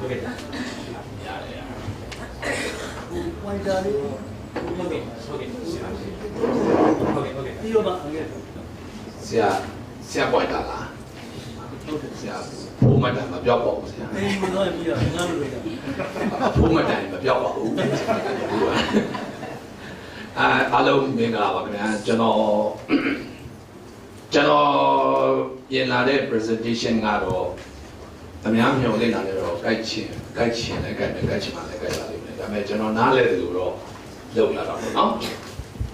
Okay. Siapa yang kalah? Siapa? Pumadan, biar bau siapa? Pumadan, biar bau. Kalau mengenal apa kan? Jono yang ada presentation ngaro, tapi yang yang ada ngaro kaji mana. Tapi jono nale dulu lo lah no.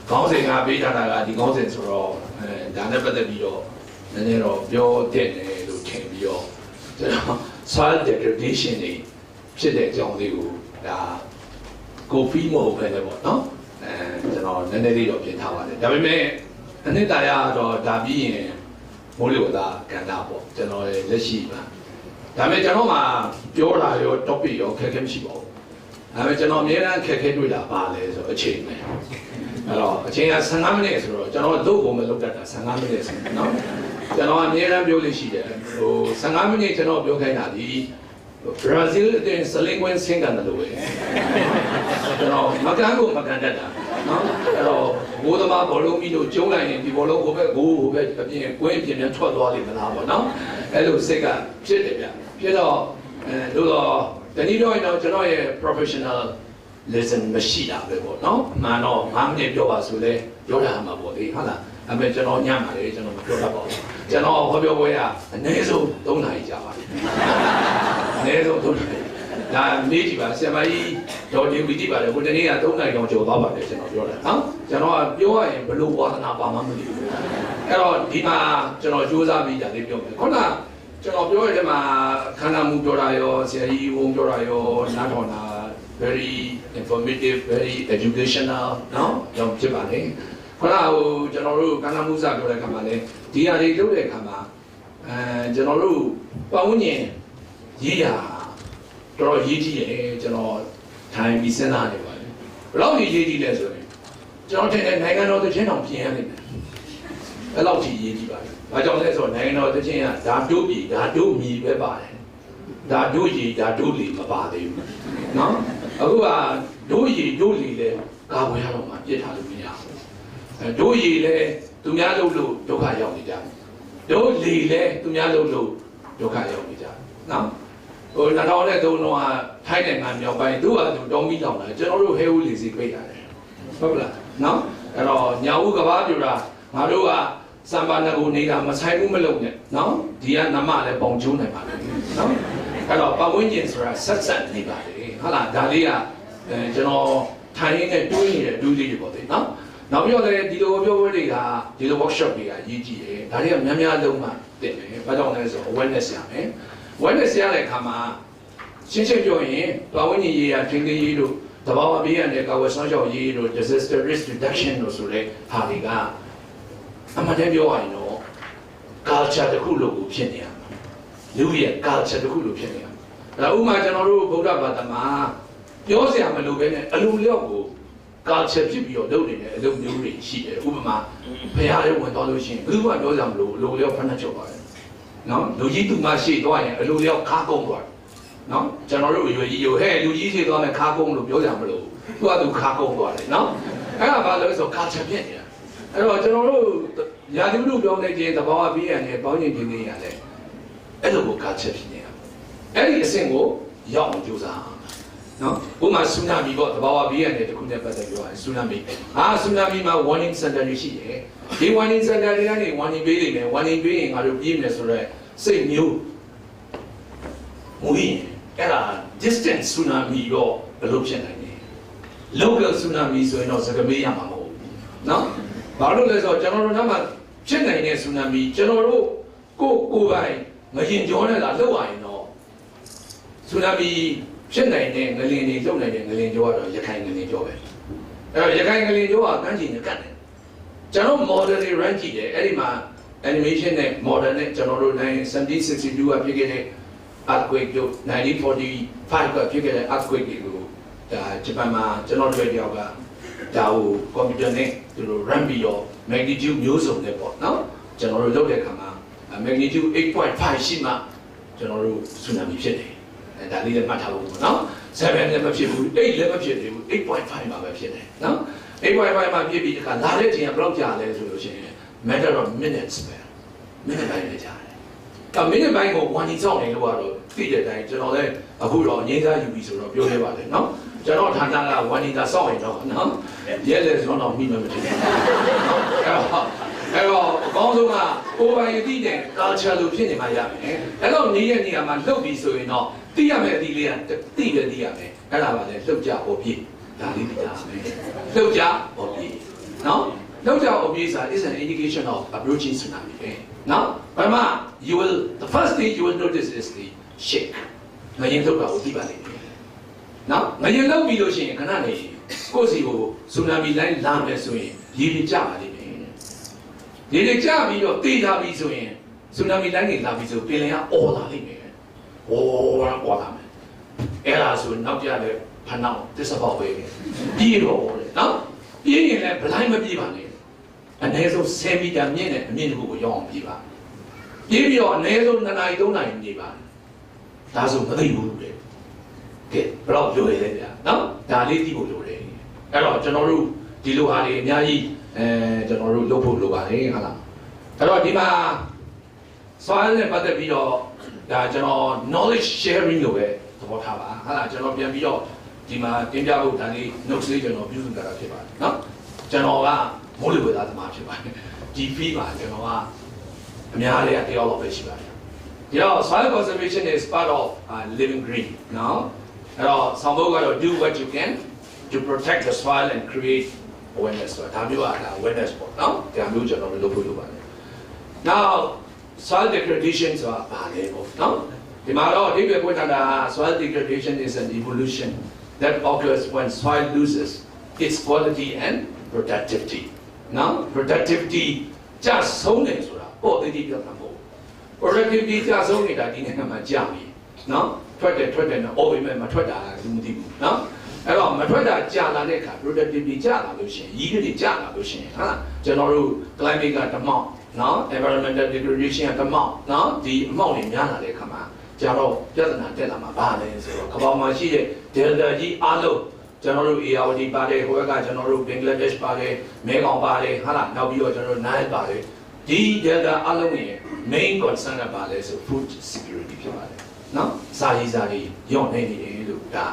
Kau sih ngapi cara di kau sih suruh dan pada bio, nanti lo bio tiada lo tiada bio. Jono soal degradation ni, sedih jangan diu ya kopi mau apa no. Jono nanti lo pian tahu ada. Tapi nanti saya do tapi mulu dah kena apa, jono lesi lah. Tapi jono mah bio lah yo topi yo kerja mesti bau. Tapi jono mereka kerja tu dah balik so achieve ni. Kalau achieve sangat ni so, jono tu pun belum dah sangat ni so, no. Jono mereka bio lesi je. So sangat ni jono bio kaya nadi. Brazil tu selingkuh singkat tu. Jono makan dah. No, kalau gua mah bolong itu jauh lain, di bolong gua tapi pian cuat dua ni mana apa, no? Kalau sekarang cerita dia, dulu tadi tu ini jono professional lesson mesti lah, no? Mana ni jawab sudah jawab apa boleh, hala. Tapi jono nyama le, jono jawab apa? Jono apa ya? Nesu tu naik jawab, nesu tu naik. Nah, ni juga siapa ini jauh di biti pada, bukan ni ada orang yang jauh bapa deh, jangan jauh lah. Jangan jauh yang belum buat apa mana ni. Kalau di mana jangan jauh sahaja jadi jauh. Karena jangan jauh je mah, karena muncul ayo, siapa muncul ayo, nak very informative, very educational, no? Jangan cepat ni. Kalau jangan lu karena musa jauh le kamane, dia ada jauh le kamah. Jangan lu bangunnya, iya. Kalau hiji jono time di sana ni baik. Kalau hiji le so ni, jono tengah naik tu jenang pian ni. Kalau hiji baik. Macam ni so naik tu jenang dah dua mi berapa? Dah dua li berapa ni? No? Aku dua li le, kau yang mana je tak lu punya. Dua le, tu yang lu kau yang ni jam. Dua li le, tu yang lu kau yang ni jam. No? Oh, nak tahu le tu noa Thailand kan yang baik tu ada dong mi dong lah. Jangan lu hewu lisi kaya le. Betul, no? Kalau nyawu kabar juga, malu sampai nak ni dah macam itu meluk ni, no? Dia nama le bongju ni pada, no? Kalau pawinjen surah sesat ni pada, hala dari jangan Thailand ni dulu je boleh, no? Nabi le di luar di workshop dia, ini dari mana lu mah, pada orang tu awareness ya, awareness ya le kama. 新鲜教育，包括你也听的一路，他把我别人的搞个上小一路，disaster risk reduction 路出来，他那个，那么天表话喏，搞起的苦路不便宜啊，留言搞起的苦路便宜啊，然后嘛讲到路不大把的嘛，有些我们路边的，路了不，搞起就比较多的呢，路牛人些的，我们嘛，平常的问到路线，路嘛有上路了反正就完，喏，路一度嘛些多人，路了卡工过。 no, jangan lu yo hey, lu ini tu orang kagung lu biasa belum, tu ada kagung tu ada, no, apa lu so kaca pian ya, jangan lu, ya tu lu biasa ni je, bawa pian ni, bawa ni ni ada, itu bukan kaca pian ya, ini semua yang jual, no, bukan tsunami buat bawa pian ni, tu kena pada jual tsunami, tsunami mah warning center ni sih, di warning center ni warning beli ada pian ni sudah, say new, mungkin. Era distant tsunami yo belum pernah ni. Local tsunami so ino sekarang yang mahu, no? Baru le so jangan lu nama pernah ni tsunami, jangan lu ko bayi ngajin joran lah lu ayi no. Tsunami pernah ni ngelin ni jauh ni ngelin jauh ada, yakai ngelin jauh. Yakai ngelin jauh kan sih kan. Jangan modern range je, ini mah animation ni modern ni jangan lu ni 1762 apa kira earthquake 就1945个ဖြစ်ခဲ့တဲ့ earthquake တွေကိုဒါဂျပန်မှာကျွန်တော်တို့ပြောကဒါကိုကွန်ပျူတာနဲ့သူတို့ run ပြီးတော့ magnitude မျိုးစုံနဲ့ပေါ့နော်ကျွန်တော်တို့လုပ်တဲ့အခါမှာ magnitude 8.5 ရှိမှကျွန်တော်တို့ tsunami ဖြစ်တယ် ဒါလေးလည်းမှတ်ထားဖို့နော်7လည်းမဖြစ်ဘူး8လည်းမဖြစ်သေးဘူး 8.5 မှာပဲဖြစ်တယ်နော်8.5 မှာပြည့်ပြီးတခါလာတဲ့ချိန်ကဘယ်လောက်ကြာလဲဆိုလို့ရှိရင် matter of minutes ပဲ minute ပိုင်းပဲကြာတယ်။ဒါ minute ပိုင်းကို1ကြီးစောင့်နေလို့ကတော့သိတဲ့အတိုင်းကျွန်တော်လည်းအခုတော့ငြိမ်းစားယူပြီဆိုတော့ပြောရပါတယ်နော်ကျွန်တော်ဌာနက1ကြီးသာစောင့်ရင်တော့နော်ရဲလေဆိုတော့မိမမဖြစ်ဘူးအဲ့တော့အကောင်းဆုံးကကိုယ်ပိုင်အသည့်နဲ့ culture လို့ဖြစ်နေမှရမယ်အဲ့တော့နေတဲ့နေရာမှာလှုပ်ပြီးဆိုရင်တော့သိရမယ်အသည့်လေးကသိပဲသိရမယ်အဲ့ဒါပါလေလှုပ်ကြဟောပြည့်ဒါလေးသိတာပဲလှုပ်ကြဟောပြည့်နော်လှုပ်ကြဟောပြည့်ဆိုတာ is an indication of approaching tsunami ပဲနော်ဘာမှ you will the first thing you will notice is the shake ငရင်လှုပ်တာကိုသိပါလိမ့်မယ်နော်ငရင်လှုပ်ပြီးလို့ရှိရင်ခဏနေကိုယ်စီကို tsunami လိုင်းလာမယ်ဆိုရင်ရေတွေကျပါလိမ့်မယ်ရေတွေကျပြီးတော့တေးလာပြီဆိုရင် tsunami လိုင်းတွေလာပြီဆိုပင်လယ်ကအော်လာလိမ့်မယ်။အော်လာမယ်။အဲ့ဒါဆိုနောက်ကြတဲ့ဖဏောက်တစ်စပေါက်ပဲပြေးတော့တယ်နော်။ပြေးရင်လည်းဘလိုင်းမပြေးပါနဲ့။အနည်းဆုံး10မီတာမြင့်တဲ့အမြင့်တစ်ခုကိုရောက်အောင်ပြေးပါ။ပြေးပြီးတော့အနည်းဆုံး2နာရီ3နာရီနေပါ။ဒါဆိုမသိဘူးလေ။ကဲဘယ်တော့ပြောရလဲဗျာနော်။ဒါလေးသိဖို့လိုတယ်။အဲ့တော့ကျွန်တော်တို့ဒီလိုဟာတွေအများကြီးကျွန်တော်တို့လုပ်ဖို့လိုပါတယ်ဟုတ်လားအဲ့တော့ဒီမှာ soil နဲ့ပတ်သက်ပြီးတော့ဒါကျွန်တော် knowledge sharing လို့ပဲသဘောထားပါဟုတ်လားကျွန်တော်ပြန်ပြီးတော့ဒီမှာတင်ပြဖို့ဒါလေး notes လေးကျွန်တော်ပြုစုကြတာဖြစ်ပါတယ်နော်ကျွန်တော်ကမိုးလေဝသသမားဖြစ်ပါတယ်ဒီ fee မှာကျွန်တော်ကအများလေးတယောက်တော့ပဲရှိပါတယ်ဒီတော့ soil conservation is part of living green နော်အဲ့တော့ဆောင်ဖို့ကတော့ do what you can to protect the soil and create awareness ဆိုတာဒါမျိုးอ่ะ awareness ပေါ့နော်ဒါမျိုးကျွန်တော်တို့လုပ်ဖို့လုပ်ပါတယ် now soil degradation ဆိုတာဘာလဲပေါ့နော်ဒီမှာတော့အဓိပ္ပာယ်ဖွင့်ထားတာ soil degradation is an evolution that occurs when soil loses its quality and productivity နော် productivity ကျဆုံးတယ်ဆိုတာပေါ့တတိပြတ်တာမဟုတ် productivity ကျဆုံးနေတာဒီနိုင်ငံမှာကြာပြီနော်ထွက်တယ်နော် over မှာမထွက်တာလူမသိဘူးနော်အဲ့တော့မထွက်တာကြာလာတဲ့အခါ productivity ကြာလာလို့ရှိရင်ရည်ရည်ကြာလာလို့ရှိရင်ဟာကျွန်တော်တို့ climate ကတမောက်နော် environmental degradation ကတမောက်နော်ဒီအမောက်တွေများလာတဲ့အခါမှာကျတော့ပြဿနာတက်လာမှာဘာလဲဆိုတော့ကမ္ဘာမှာရှိတဲ့ delta ကြီးအားလုံးကျွန်တော်တို့ ARD ပါတယ်ဟိုဘက်ကကျွန်တော်တို့ Bangladesh ပါတယ်မဲကောင်ပါတယ်ဟာလားနောက်ပြီးတော့ကျွန်တော်တို့ Nile ပါတယ်ဒီ delta အားလုံးရဲ့ main concern ကဘာလဲဆို food security ဖြစ်ပါတယ်နော်စာရေးစာတွေညော့နေနေတယ်လို့ဒါ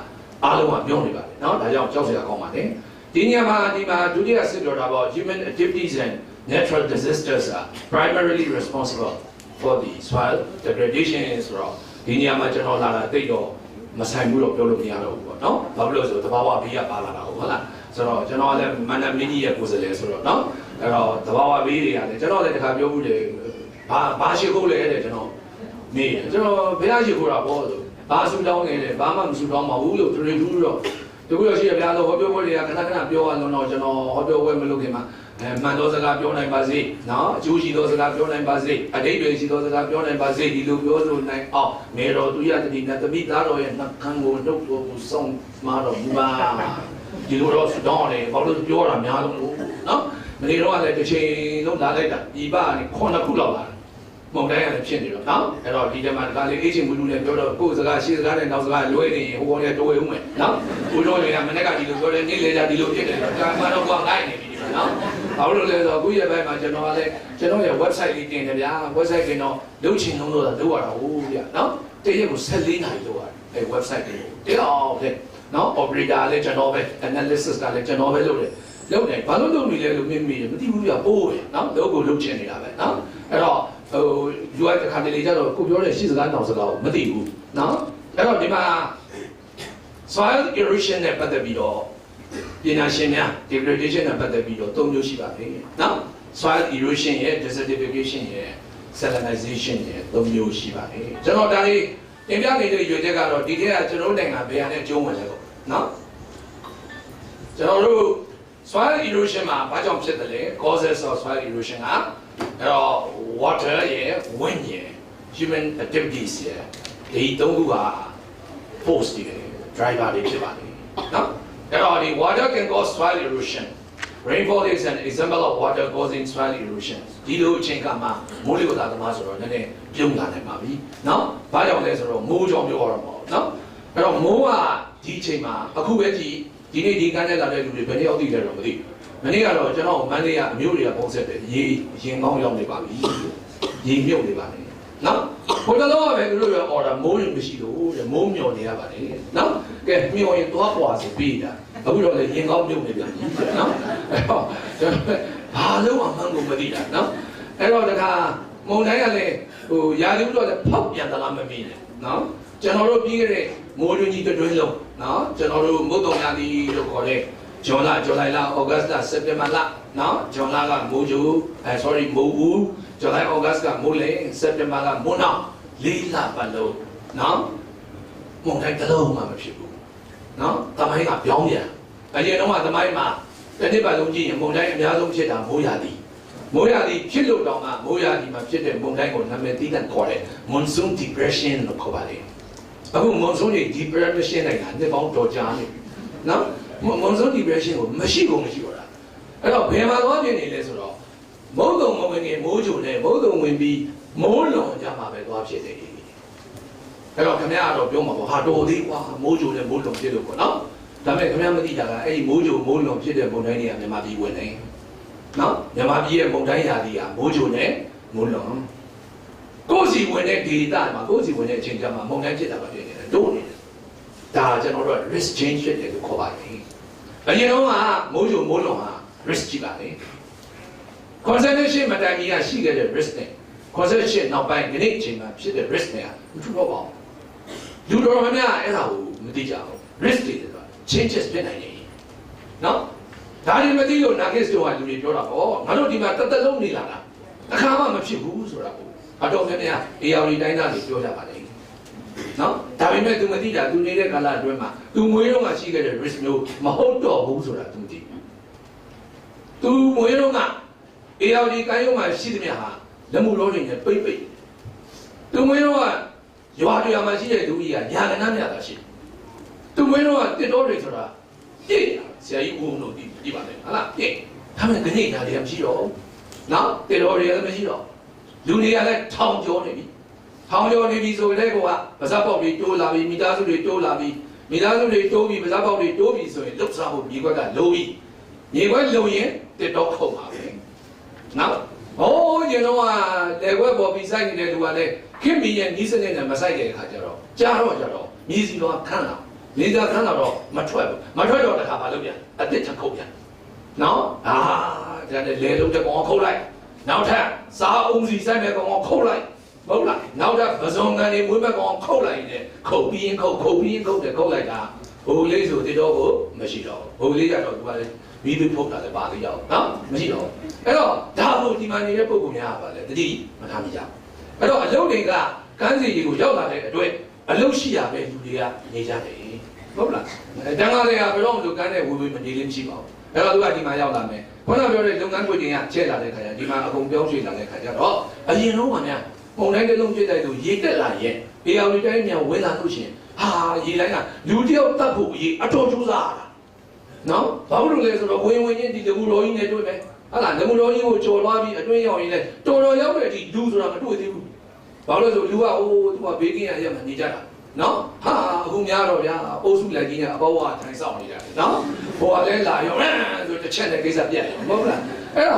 အားလုံးကပြောနေပါတယ်เนาะဒါကြောင့်ကြောက်စရာကောင်းပါတယ်ဒီညမှာဒီမှာဒုတိယစစ်တော်တာပေါ့ human activities and natural disasters are primarily responsible for the soil degradation ဆိုတော့ဒီညမှာကျွန်တော်လာတာတိတ်တော့မဆိုင်ဘူးတော့ပြောလို့မရတော့ဘူးပေါ့เนาะဘာဖြစ်လို့ဆိုတော့တဘာဝဘေးကပါလာတာဟုတ်လားဆိုတော့ကျွန်တော်လည်းမန္တမင်းကြီးရဲ့ကိုယ်စားလှယ်ဆိုတော့เนาะအဲ့တော့တဘာဝဘေးတွေကလည်းကျွန်တော်လည်းတခါပြောဘူးလေဘာရှိခိုးလဲတဲ့ကျွန်တော်မေးကျွန်တော်ဘယ်ရှိခိုးတာပေါ့ဆိုဘာဆူတောင်းနေလဲဘာမှမဆူတောင်းပါဘူးလို့တွေးဘူးတော့တကူရရှိရဗျာလို့ဟောပြောပွဲတွေကခဏခဏပြောရလုံးတော့ကျွန်တော်ဟောပြောပွဲမလုပ်ခင်မှာမှန်သောစကားပြောနိုင်ပါစေနော်အကျိုးရှိသောစကားပြောနိုင်ပါစေအတိတ်တွေရှိသောစကားပြောနိုင်ပါစေဒီလိုပြောလို့နိုင်အောင်မေတော်သူရတတိနဲ့တပိသားတော်ရဲ့နှခံကိုနှုတ်ကိုဆုံးမတော်မူပါဒီလိုတော့ဆူတောင်းတယ်ဘာလို့ပြောတာများလို့နော်မနေ့တော့လည်းတစ်ချိန်လုံးလာလိုက်တာဒီပါကနေ9ခုလောက်လာမုံတိုင်းရတယ်ဖြစ်နေတော့နော်အဲ့တော့ဒီတည်းမှာဒါလေးအေးချင်းဘူးလူနဲ့ပြောတော့ကိုယ်စကားရှေ့စကားနဲ့နောက်စကားလွဲနေရင်ဟိုကောင်လည်းတိုးဝဲဦးမယ်နော်ကိုတော်တွေကမနေ့ကဒီလိုပြောတယ်နေ့လေကြဒီလိုဖြစ်တယ်တော့ဒါမှတော့ကွာငိုင်းနေပြီနော်ဘာလို့လဲဆိုတော့အခုရဲ့ဘက်မှာကျွန်တော်ကလည်းကျွန်တော်ရဲ့ website လေးတင်တယ်ဗျာ website တင်တော့လုပ်ချင်လုံးလို့လုပ်ရတာဟုတ်ဗျာနော်တရက်ကို14နာရီလုပ်ရတယ်အဲ့ website လေးကိုတောက်တယ်နော် operator လည်းကျွန်တော်ပဲ analysis ကလည်းကျွန်တော်ပဲလုပ်တယ်လုပ်တယ်ဘာလို့လုပ်နေလဲလို့မေးမသိဘူးဗျာပိုးပဲနော်လုပ်ကိုလုပ်ချင်နေတာပဲနော်အဲ့တော့ဟို UI တစ်ခါတလေကြတော့ကိုပြောတဲ့ရှေ့စကားနောက်စကားကိုမသိဘူးနော်အဲ့တော့ဒီမှာ soil erosion နဲ့ပတ်သက်ပြီးတော့ပညာရှင်များ degradation နဲ့ပတ်သက်ပြီးတော့၃မျိုးရှိပါတယ်နော် soil erosion ရဲ့ desertification ရဲ့ salinization ရဲ့၃မျိုးရှိပါတယ်ကျွန်တော်ဒါလေးတင်ပြနေတဲ့ရွေချက်ကတော့ဒီထက်ကကျွန်တော်နိုင်ငံဘယ်ဟာနဲ့ကျုံးဝင်လဲပေါ့နော်ကျွန်တော်တို့ soil erosion မှာဘာကြောင့်ဖြစ်တယ်လဲ causes of soil erosion ကအဲ့တော့ water ရဲ့ wind ရဲ့ human activities ရဲ့ဒီသုံးခုက force တွေ driver တွေဖြစ်ပါတယ်နော်အဲ့တော့ဒီ water can cause soil erosion rainfall is an example of water causing soil erosion ဒီလိုအချိန်ကမှမိုးလေဝသသမားဆိုတော့နည်းနည်းပြုံးလာနိုင်ပါပြီနော်ဘာကြောင့်လဲဆိုတော့မိုးကြောင့်ပြောရမှာပေါ့နော် အဲ့တော့မိုးကဒီအချိန်မှာအခုပဲကြည့်ဒီနေ့ဒီကန်းနဲ့လာတဲ့လူတွေဘယ်နည်းရောက်သိလဲတော့မသိမနေ့ကတော့ကျွန်တော်မန္တလေးကအမျိုးတွေကပုံဆက်တယ်ရေရင်ကောင်းရောက်နေပါပြီရေမြုပ်နေပါလေနော်ဘုရားတော်ကပဲသူတို့ရအော်ဒါမိုးရင်မရှိလို့တဲ့မိုးမျောနေရပါလေနော်ကဲမျောရင်သွားပွားစီပြီးတာအခုတော့လေရင်ကောင်းမြုပ်နေပြန်ပြီနော်အဲ့တော့ကျွန်တော်ဘာလို့မှန်းကိုမသိတာနော်အဲ့တော့တခါမုံတိုင်းကလည်းဟိုရာသီဥတုတော့ဖောက်ပြန်သလားမမေးနဲ့နော်ကျွန်တော်တို့ပြီးခဲ့တဲ့မိုးတွင်းကြီးတွင်းလုံးနော်ကျွန်တော်တို့မုတ်တုံရာသီလို့ခေါ်တဲ့ဇွန်လဇူလိုင်လဩဂတ်စ်လစက်တင်ဘာလနော်ဇွန်လကမိုးကြိုsorry မိုးဘူးဇူလိုင်ဩဂတ်စ်ကမိုးလေစက်တင်ဘာကမိုးနောက်၄လပတ်လုံးနော်မုန်တိုင်းတစ်လုံးမှမဖြစ်ဘူးနော်တမိုင်းကပြောင်းပြန်အရင်တော့ကတမိုင်းမှာတစ်နှစ်ပတ်လုံးကြည့်ရင်မုန်တိုင်းအများဆုံးဖြစ်တာမိုးရာသီဖြစ်လို့တောင်မှမိုးရာသီမှာဖြစ်တဲ့မုန်တိုင်းကိုနာမည်တီးတဲ့ခေါ်တယ် monsoon depression လို့ခေါ်ပါတယ်အခု monsoon depression နိုင်ငံနှစ်ပေါင်းတော်ကြာနေပြီနော်monsoon depression ကိုမရှိဘူးမရှိတော့တာအဲ့တော့ဘယ်မှာသွားပြနေလဲဆိုတော့မုတ်တုံမဝင်ခင်မိုးကြိုနဲ့မုတ်တုံဝင်ပြီးမိုးလွန်ကြမှာပဲသွားဖြစ်တယ်အဲ့တော့ခင်ဗျားကတော့ပြောမှာပေါ့ဟာတော်သေးကွာမိုးကြိုနဲ့မိုးလွန်ဖြစ်လို့ပေါ့နော်ဒါပေမဲ့ခင်ဗျားမသိတာကအဲ့ဒီမိုးကြိုမိုးလွန်ဖြစ်တဲ့မုန်တိုင်းတွေကမြန်မာပြည်ဝင်နေနော်မြန်မာပြည်ရဲ့မုန်တိုင်းရာသီကမိုးကြိုနဲ့မိုးလွန်ကိုယ်စီဝင်တဲ့ဒေတာမှာကိုယ်စီဝင်တဲ့အချိန်ကျမှမုန်တိုင်းဖြစ်တာပဲဖြစ်နေတယ်တိုးနေတယ်ဒါကျွန်တော်တို့ risk change ဖြစ်တယ်လို့ခေါ်ပါတယ်အရင်တော့ကမိုးကြိုမိုးလွန်ဟာ risk ကြီးပါလေ concentration မတိုင်မီကရှိခဲ့တဲ့ risk နဲ့ concentration နောက်ပိုင်းဒီနေ့အချိန်မှာဖြစ်တဲ့ risk နဲ့မထူတော့ပါဘူးလူတော်များများအဲ့ဒါကိုမသိကြဘူး risk တွေဆိုတာ changes ဖြစ်နိုင်တယ်နော်ဒါတွေမသိလို့ nuggets တို့ကလူတွေပြောတာပေါ့ငါတို့ဒီမှာတသက်လုံးနေလာတာတစ်ခါမှမဖြစ်ဘူးဆိုတာကိုအတော်များများ AR တိုင်းသားတွေပြောကြပါလေနော်ဒါပေမဲ့ तू မသိတာ तू နေတဲ့ကာလအတွင်းမှာ तू မွေးတော့မှရှိခဲ့တဲ့ risk မျိုးမဟုတ်တော့ဘူးဆိုတာ तू မသိဘူး तू မွေးတော့က AR ကိုင်းရုံမှာရှိသမျှဟာလက်မှုလောတွေနဲ့ပိတ် तू မွေးတော့ကရွာတွေမှာရှိတဲ့လူကြီးကညာကနမ်းများတာရှိ तू မွေးတော့ကတစ်တော်တွေဆိုတာပြည့်ဆရာကြီးဦးအောင်တို့ဒီပါလေဟာလားပြည့်ဒါပေမဲ့ခဏနေတာတွေမရှိတော့နော်တစ်တော်တွေလည်းမရှိတော့လူတွေကလည်းထောင်ကျော်နေပြီထောင်ကျော်နေပြီဆိုတဲ့ကောကပါဇက်ပေါက်တွေတိုးလာပြီမိသားစုတွေတိုးလာပြီမိသားစုတွေတိုးပြီပါဇက်ပေါက်တွေတိုးပြီဆိုရင်လှုပ်ရှားဖို့မြေခွက်ကလိုပြီမြေခွက်လိုရင်တစ်တော်ခုံပါပဲနော်ဟိုးကျွန်တော်ကလေခွက်ပေါ်ပြီးစိုက်နေတဲ့လူကလည်းခင်မီရဲ့နီးစနစ်နဲ့မစိုက်တဲ့အခါကျတော့ကြားတော့မြေစီတော့ခန်းလာလေသာခန်းလာတော့မထွက်တော့တခါမလုပ်ပြန်အစ်စ်ချက်ခုတ်ပြန်နော်ဒါလည်းလေလုံးတဲ့ကောင်ခုတ်လိုက်နောက်ထပ်စားအုံးစီစိုက်မဲ့ကောင်ခုတ်လိုက်မဟုတ်လားနောက်ထပ်ပဇွန်ကန်တွေမွေးမဲ့ကောင်ခုတ်လိုက်တယ်ခုတ်ပြီးရင်ခုတ်တယ်ခုတ်လိုက်တာဟိုလေးဆိုတတော်ကိုမရှိတော့ဟိုလေးကတော့သူကလည်းမိသူဖုတ်တာလည်းပါသေးရောက်နော်မရှိတော့အဲ့တော့ဒါကိုဒီမှာနေတဲ့ပုံကောင်များပါလေတတိမထားမိကြအဲ့တော့အလုပ်တွေကကန်းစီတွေကိုရောက်လာတဲ့အတွက်အလုပ်ရှိရပဲလူတွေကနေကြတယ်ဟုတ်လားတန်ခါတွေကဘယ်တော့မှလူကန်းနဲ့ဝေမနေလေးမရှိပါဘူးအဲ့တော့သူကဒီမှာရောက်လာမယ်ခုနပြောတဲ့လုပ်ငန်းခွင်တွေကကျဲလာတဲ့ခါကျဒီမှာအကုန်ပြောင်းရွှေ့လာတဲ့ခါကျတော့အရင်တော့ကများပုံတိုင်းတစ်လုံးပြည့်တဲ့သူရေတက်လာရဲ့အေယာဝတီတိုင်းမြန်ဝင်လာလို့ရှိရင်ဟာရေတိုင်းကလူတယောက်တတ်ဖို့ရေအတော်ကျူးစားတာနော်ဘာလို့လဲဆိုတော့ဝင်ချင်းဒီလူတော်ကြီးနဲ့တွေ့မယ်ဟာလားလူတော်ကြီးကိုကြော်သွားပြီးအတွင်းရောက်ရင်လည်းတော်ရောက်တဲ့အထိလူဆိုတာမတွေ့သေးဘူးဘာလို့လဲဆိုလူကအိုးသူကဘေးကင်းရရမှနေကြတာနော်ဟာအခုများတော့ဗျာအိုးစုလိုက်ကြီးကအဘောကထိုင်ဆောင်နေကြတယ်နော်ဟိုကလည်းလာရောဆိုတစ်ချက်နဲ့ကိစ္စပြတ်ရောမဟုတ်လားအဲ့ဒါ